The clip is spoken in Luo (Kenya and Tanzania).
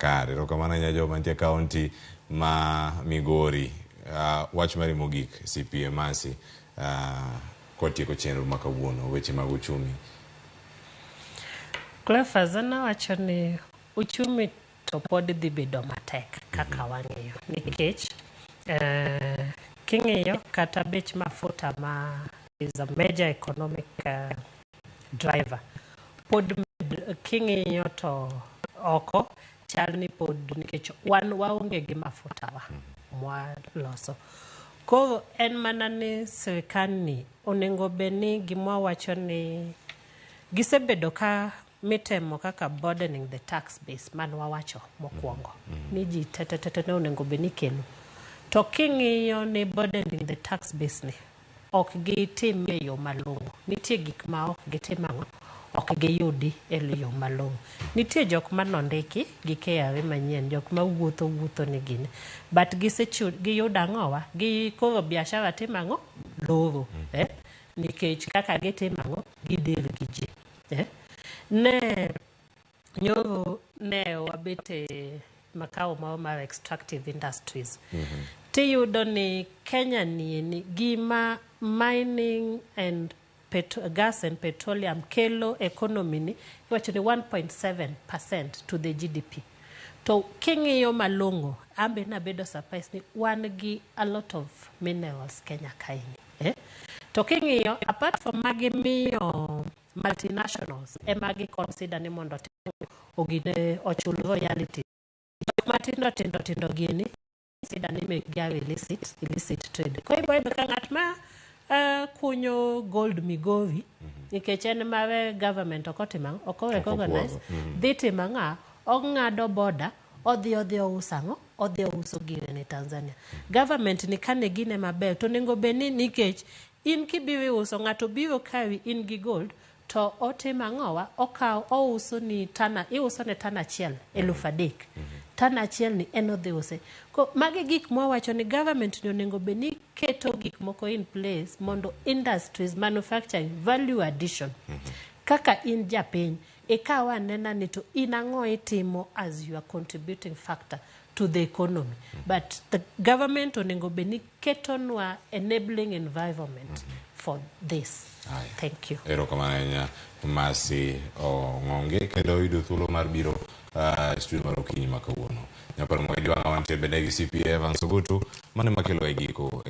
makare. Rokamana nyajo mantie kaunti ma Migori. Wach mari mogik CPA Mercy kotieko chenro makawuono weche mag uchumi. Klefazana wacho ni uchumi to pod dhi bedo matek kaka wang'eyo nikech king'iyo kata bech mafuta ma is a major economic driver pod king'iyo to oko chal ni pod nikech wan waonge gi mafuta wa mwaloso. Koro en mana ni sirkal ni onego beni gimwa wacho ni gisebedo ka mitemo kaka burdening the tax base man wawacho mokwongo ni ji tete onego beni kelo to king'iyo ni burdening the tax base ni ok gitim e yo malong'o. Nitie gik ma ok gitimo ok giyudi e yo malong'o. Nitie jok manondiki gi KRA manyien, jok ma wuotho ni gini, but giyudo ang'owa gi koro biashara timo loro nikech kaka gitimo gidel gi ji ne nyoro ne wabete makao mar extractive industries. Tiyudo ni Kenya ni gima mining and gas and petroleum kelo economy ni iwacho ni 1.7% to the GDP. To king'iyo malong'o ambe nabedo surprise ni wan gi a lot of minerals Kenya kaini. To king'iyo apart from magi miyo multinationals magi consider ni mondo ogine ochul royalty. Matindo gini consider ni make illicit trade. Kwa hivyo ka ng'at ma kunyo gold Migori nikech en mare government oko recognize dhi timo ang'a ong'ado border odhi ouso gire ne Tanzania. Government ni kane gine maber to nengo beni nikech in kibiro uso ng'ato biro kawi in gi gold to otimo ang'owa okaw ouso ni iuso ne tana achiel 3,000 tana achiel ni en odhi use. Ko magi gik mwawacho ni government ni onego beni keto gik moko in place mondo industries manufacturing value addition kaka in japiny ikawa nena ni to in ang'o itimo as you are contributing factor to the economy. But the government onego beni ketonwa enabling environment for this. Thank you. Erokamana Mercy Ong'onge kendo yudo thuolo mar biro studio mar okinyi makawuono. Nyapar mwedi wanga wantie bedegi CPA Mercy mane makelo e giko